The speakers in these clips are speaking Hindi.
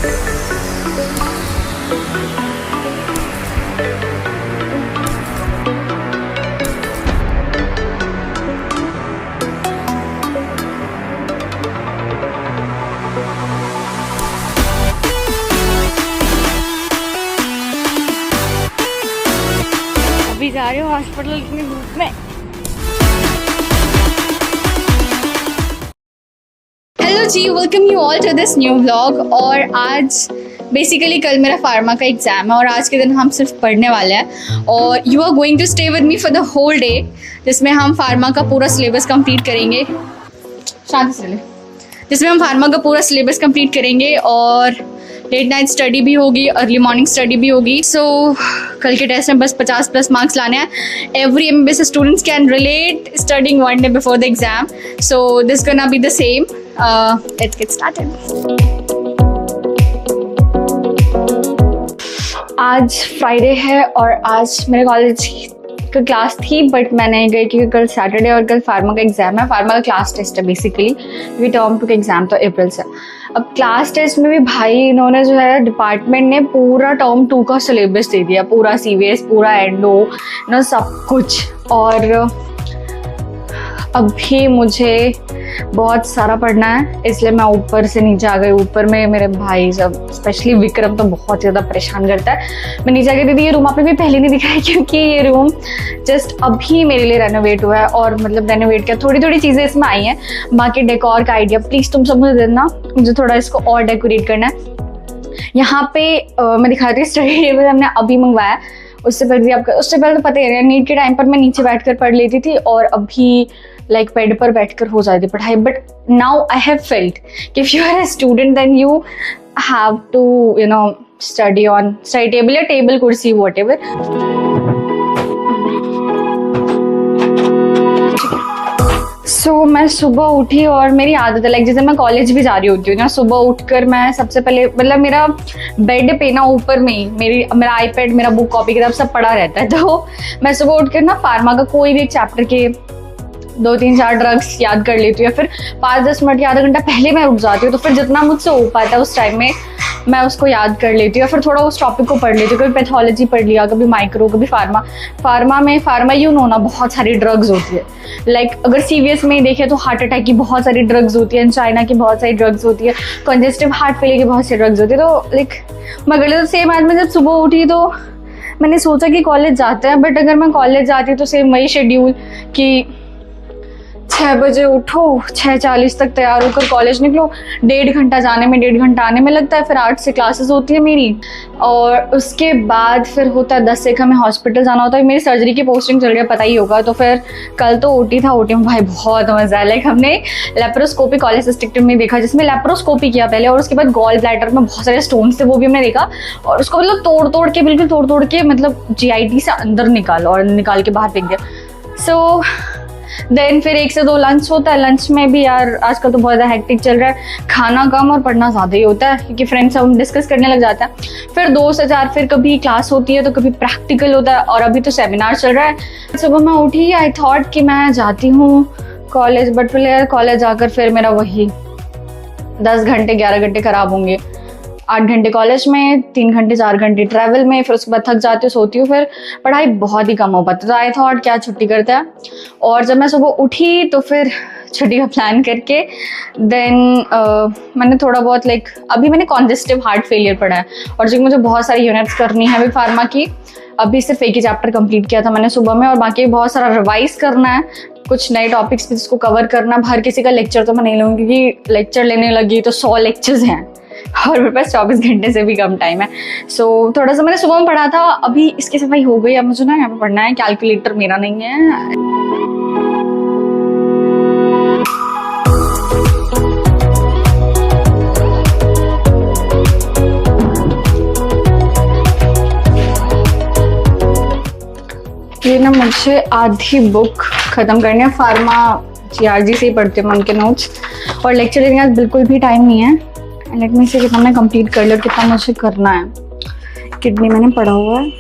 अभी जा रहे हो हॉस्पिटल इतनी धूप में। हेलो जी, welcome you all to this new vlog. और आज बेसिकली कल मेरा फार्मा का एग्ज़ाम है और आज के दिन हम सिर्फ पढ़ने वाले हैं और you are going to stay with me for the whole day, जिसमें हम फार्मा का पूरा सिलेबस कंप्लीट करेंगे। शांति से ले। जिसमें हम फार्मा का पूरा सिलेबस कंप्लीट करेंगे और लेट नाइट स्टडी भी होगी, अर्ली मॉर्निंग स्टडी भी होगी। सो कल के टेस्ट में बस 50+ मार्क्स लाने हैं। Every MBBS students can relate studying one day before the exam, so this gonna be the same. Let's get started. आज फ्राइडे है और आज मेरे कॉलेज का क्लास थी बट मैं नहीं गई क्योंकि कल सैटरडे और कल फार्मा का एग्जाम है। फार्मा का क्लास टेस्ट है बेसिकली, क्योंकि टर्म 2 का एग्जाम तो अप्रैल से। अब क्लास टेस्ट में भी भाई इन्होंने जो है डिपार्टमेंट ने पूरा टर्म 2 का सिलेबस दे दिया, पूरा CVS, पूरा एंडो, सब कुछ। और अभी मुझे बहुत सारा पढ़ना है, इसलिए मैं ऊपर से नीचे आ गई। ऊपर में मेरे भाई सब, स्पेशली विक्रम तो बहुत ज़्यादा परेशान करता है। मैं नीचे आ गई, दीदी ये रूम आपने भी पहले नहीं दिखाया क्योंकि ये रूम जस्ट अभी मेरे लिए रेनोवेट हुआ है और मतलब रेनोवेट किया, थोड़ी थोड़ी चीज़ें इसमें आई हैं। बाकी डेकोर का आइडिया प्लीज़ तुम सब मुझे देना, मुझे थोड़ा इसको और डेकोरेट करना है। यहाँ पे मैं दिखाती हूँ स्टडी टेबल हमने अभी मंगवाया। उससे पहले तो पता ही है, नीट के टाइम पर मैं नीचे बैठकर पढ़ लेती थी और अभी लाइक बेड पर बैठकर हो जाती पढ़ाई। But now I have felt कि if you are a student then you have to study on study table या टेबल कुर्सी व्हाटएवर। सो मैं सुबह उठी और मेरी आदत है लाइक जैसे मैं कॉलेज भी जा रही होती हूँ ना, सुबह उठकर मैं सबसे पहले मतलब मेरा बेड पे ना ऊपर में ही मेरा आईपैड, मेरा बुक, कॉपी किताब सब पड़ा रहता है। तो मैं सुबह उठकर ना फार्मा का कोई भी एक चैप्टर के 2-3-4 ड्रग्स याद कर लेती हूँ या फिर 5-10 मिनट या आधा घंटा पहले मैं रुक जाती हूँ, तो फिर जितना मुझसे हो पाता है उस टाइम में मैं उसको याद कर लेती हूँ या फिर थोड़ा उस टॉपिक को पढ़ लेती हूँ। कभी पैथोलॉजी पढ़ लिया, कभी माइक्रो, कभी फार्मा यू नो ना बहुत सारी ड्रग्स होती है। लाइक अगर CVS में ही देखें तो हार्ट अटैक की बहुत सारी ड्रग्स होती है, चाइना की बहुत सारी ड्रग्स होती है, कंजेस्टिव हार्ट फेलियर की बहुत सारी ड्रग्स होती है। तो लाइक मगर तो सेम आज मैं जब सुबह उठी तो मैंने सोचा कि कॉलेज जाते हैं, बट अगर मैं कॉलेज जाती तो सेम वही शेड्यूल कि 6 बजे उठो, 6:40 तक तैयार होकर कॉलेज निकलो, 1.5 घंटा जाने में 1.5 घंटा आने में लगता है। फिर 8 से क्लासेस होती है मेरी और उसके बाद फिर होता है 10 से हमें हॉस्पिटल जाना होता है। मेरी सर्जरी की पोस्टिंग चल रही है, पता ही होगा। तो फिर कल तो OT था, OT में भाई बहुत मजा है। लाइक हमने लेप्रोस्कोपी कॉलेसिस्टेक्टमी में देखा, जिसमें लेप्रोस्कोपी किया पहले और उसके बाद गॉल ब्लैडर में बहुत सारे स्टोन्स थे, वो भी हमने देखा और उसको मतलब बिल्कुल तोड़ तोड़ के मतलब GIT से अंदर निकाल के बाहर फेंक दिया। सो देन फिर 1 से 2 लंच होता है। लंच में भी यार आजकल तो बहुत ज़्यादा हेक्टिक चल रहा है, खाना कम और पढ़ना ज़्यादा ही होता है क्योंकि फ्रेंड्स सब डिस्कस करने लग जाता है। फिर 2 से 4 फिर कभी क्लास होती है तो कभी प्रैक्टिकल होता है और अभी तो सेमिनार चल रहा है। सुबह मैं उठी, आई थॉट कि मैं जाती हूँ कॉलेज, बट फिर यार कॉलेज जाकर फिर मेरा वही 10 घंटे 11 घंटे खराब होंगे। 8 घंटे कॉलेज में, 3 घंटे 4 घंटे ट्रैवल में, फिर उसके बाद थक जाती हूँ, सोती हूँ, फिर पढ़ाई बहुत ही कम हो पाती। तो आई थॉट क्या छुट्टी करते हैं। और जब मैं सुबह उठी तो फिर छुट्टी का प्लान करके देन मैंने थोड़ा बहुत लाइक अभी मैंने कंजेस्टिव हार्ट फेलियर पढ़ा है और जो मुझे बहुत सारी यूनिट्स करनी है अभी फार्मा की। अभी सिर्फ एक ही चैप्टर कंप्लीट किया था मैंने सुबह में और बाकी बहुत सारा रिवाइज करना है, कुछ नए टॉपिक्स भी जिसको कवर करना। हर किसी का लेक्चर तो मैं नहीं लूँगी क्योंकि लेक्चर लेने लगी तो 100 लेक्चर्स हैं और मेरे पास 24 घंटे से भी कम टाइम है। सो थोड़ा सा मैंने सुबह में पढ़ा था, अभी इसकी सफाई हो गई। अब मुझे ना यहाँ पे पढ़ना है, कैलकुलेटर मेरा नहीं है। ये ना मुझे आधी बुक खत्म करनी है, फार्मा GRG से ही पढ़ती हूँ उनके नोट्स और लेक्चर देने का बिल्कुल भी टाइम नहीं है। लेट मी से कितना मैं कंप्लीट कर लिया, कितना मुझे करना है। किडनी मैंने पढ़ा हुआ है।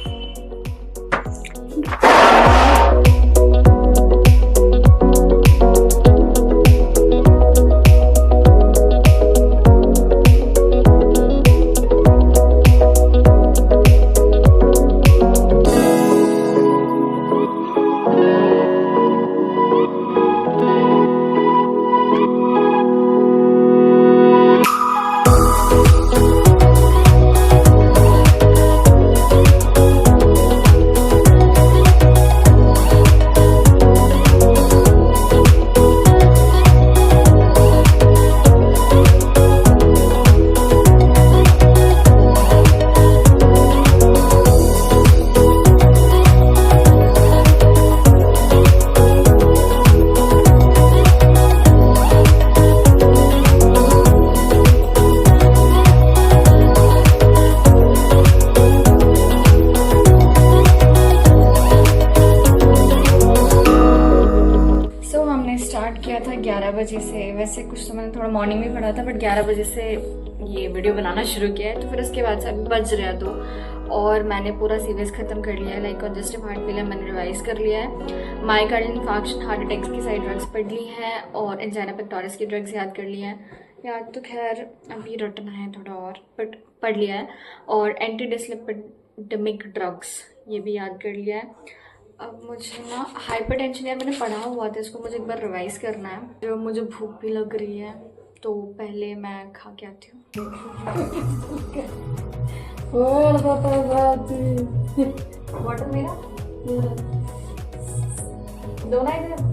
वैसे कुछ तो मैंने थोड़ा मॉर्निंग में पढ़ा था, बट 11 बजे से ये वीडियो बनाना शुरू किया है। तो फिर उसके बाद से अभी बज रहा है 2 और मैंने पूरा सीवीएस ख़त्म कर लिया है। लाइक कंजेस्टिव हार्ट फेलियर मैंने रिवाइज कर लिया है, मायोकार्डियल इन्फार्क्शन, हार्ट अटैक्स की सारी ड्रग्स पढ़ ली हैं और एंजाइना पेक्टोरिस की ड्रग्स याद कर ली हैं। याद तो खैर अभी रटना है थोड़ा और, बट पढ़ लिया है। और एंटी डिस्लिपिडेमिक ड्रग्स ये भी याद कर लिया है। अब मुझे ना हाइपरटेंशन यार मैंने पढ़ा हुआ था, इसको मुझे एक बार रिवाइज करना है। जो मुझे भूख भी लग रही है तो पहले मैं खा के आती हूँ। वाटर मेरा दो ना इधर।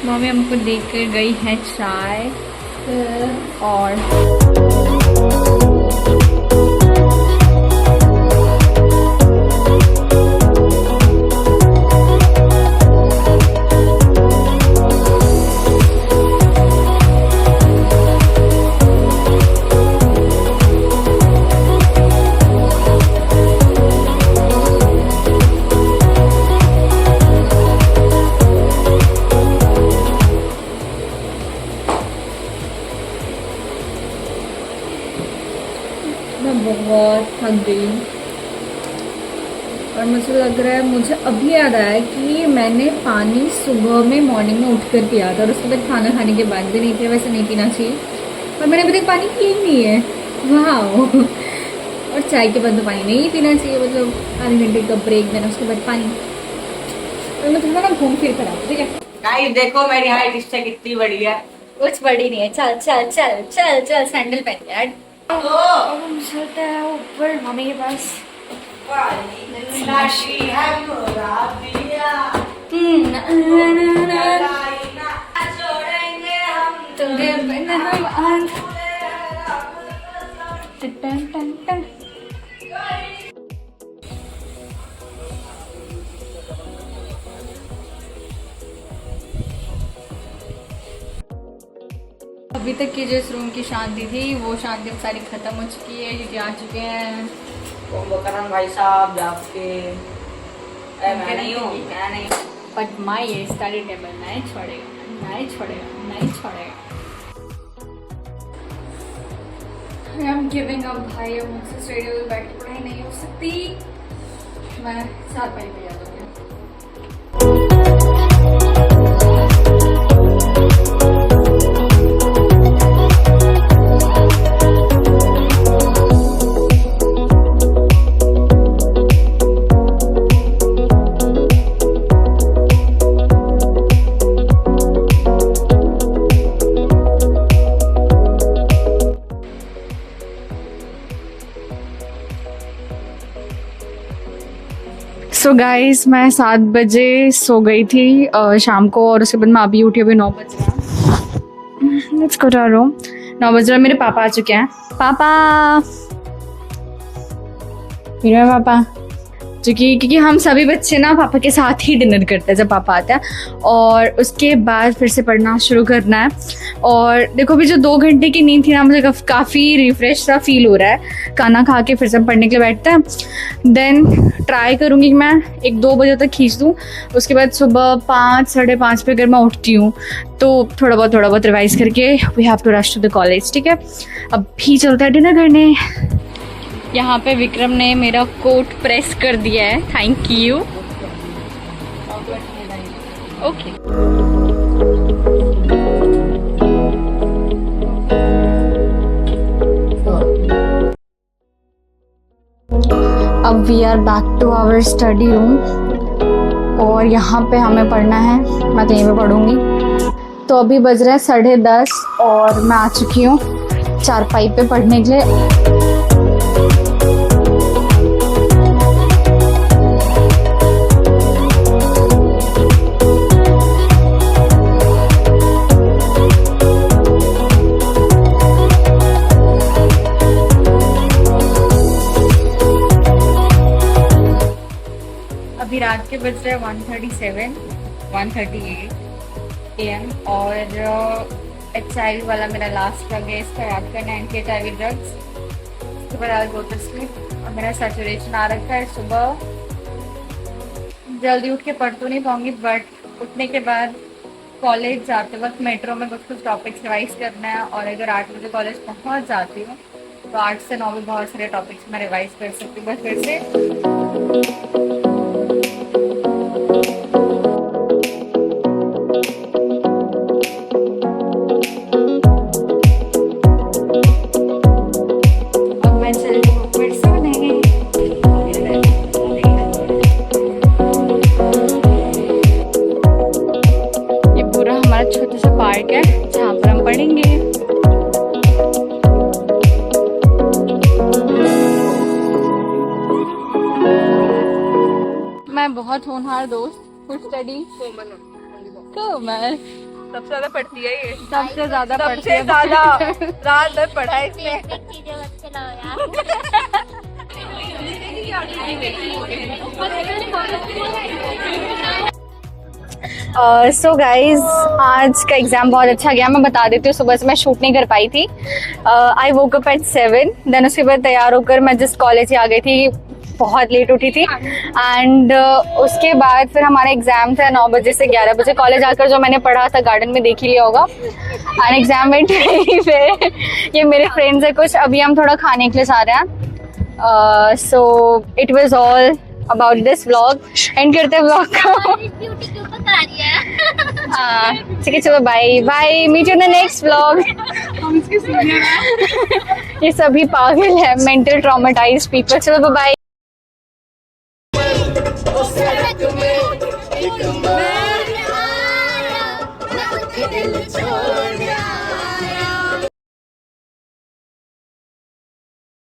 मम्मी हमको देख कर गई है चाय और मैं बहुत थक गई और मुझे लग रहा है, मुझे अभी याद आया कि मैंने पानी सुबह में मॉर्निंग में उठकर पिया था और उसके बाद खाना खाने के बाद भी नहीं पिया। वैसे नहीं पीना चाहिए पर मैंने अभी तक पानी पिया ही नहीं है। वाह। और चाय के बाद तो पानी नहीं पीना चाहिए, मतलब आधे घंटे का ब्रेक देना उसके बाद पानी। और मैं थोड़ा ना घूम फिर कर आऊँ, ठीक है। गाइस देखो मेरी हाइट इससे कितनी बड़ी है। कुछ बड़ी नहीं है। चल चल चल चल चल सैंडल पहन के यार। अब हम चलते हैं ऊपर मम्मी के पास। अभी तक की जिस रूम की शांति थी वो शांति अब सारी खत्म हो चुकी है क्योंकि आ चुके हैं कुंभकर्ण भाई साहब आपके। मैं नहीं हूँ, मैं नहीं। बट माय ये स्टडी टेबल नहीं छोड़ेगा, नहीं छोड़ेगा, नहीं छोड़ेगा। आई एम गिविंग अप भाई, अब मुझसे स्टडी टेबल बैठ के पढ़ाई नहीं हो सकती। मैं 4 पाई पे जा दूँगी। सो गाइस मैं 7 बजे सो गई थी शाम को और उसके बाद मैं अभी उठी, अभी 9 बज रहा। Let's go to our room. 9 बज रहा, मेरे पापा आ चुके हैं। पापा मेरे पापा क्योंकि हम सभी बच्चे ना पापा के साथ ही डिनर करते हैं जब पापा आते हैं और उसके बाद फिर से पढ़ना शुरू करना है। और देखो अभी जो 2 घंटे की नींद थी ना, मुझे काफ़ी रिफ्रेश सा फील हो रहा है। खाना खा के फिर से पढ़ने के लिए बैठते हैं। देन ट्राई करूँगी कि मैं 1-2 बजे तक खींच दूँ। उसके बाद सुबह 5, 5:30 पे अगर मैं उठती हूँ तो थोड़ा बहुत रिवाइज करके we have to rush to the college, ठीक है। अब भी चलता है डिनर करने। यहाँ पे विक्रम ने मेरा कोट प्रेस कर दिया है, थैंक यू। ओके अब we are back to our study room और यहाँ पे हमें पढ़ना है। मैं तो यहीं पे पढ़ूंगी। तो अभी बज रहे हैं 10:30 और मैं आ चुकी हूँ चारपाई पे पढ़ने के लिए। रात के बज रहे 1:38 AM और HIV वाला मेरा लास्ट ड्रग है, इसका याद करना, एंटी-HIV ड्रग्स। उसके बाद आज गो टू स्लीप और मेरा सैचुरेशन आ रखा है। सुबह जल्दी उठ के पढ़ तो नहीं पाऊंगी, बट उठने के बाद कॉलेज जाते वक्त मेट्रो में कुछ टॉपिक्स रिवाइज करना है, और अगर 8 बजे कॉलेज पहुंच जाती हूँ तो 8 से 9 में बहुत सारे टॉपिक्स मैं रिवाइज कर सकती हूँ बस फिर से। अब मैं चल रही हूँ फिर सोने। ये पूरा हमारा छोटा सा पार्क है जहाँ पर हम पढ़ेंगे। मैं बहुत होनहार दोस्त, फुल स्टडी कोमल सबसे ज्यादा पढ़ती है ये, सबसे ज्यादा पढ़ती सबसे है। ज्यादा रात भर पढ़ा है इसने। सो गाइज आज का एग्जाम बहुत अच्छा गया। मैं बता देती हूँ, सुबह से मैं शूट नहीं कर पाई थी। आई वोक अप एट 7, देन उसके बाद तैयार होकर मैं जिस कॉलेज ही आ गई थी, बहुत लेट उठी थी। एंड उसके बाद फिर हमारा एग्जाम था 9 बजे से 11 बजे। कॉलेज आकर जो मैंने पढ़ा था गार्डन में देख ही लिया होगा। एंड एग्जाम में ये मेरे फ्रेंड्स है कुछ, अभी हम थोड़ा खाने के लिए जा रहे हैं। So it was all about this vlog. End करते हैं व्लॉग को। ठीक है, चलो bye bye, meet you in the next vlog. ये सभी पागल है, मेंटल ट्रॉमेटाइज्ड पीपल। चलो बाय। मैं आया, मैं दिल छोड़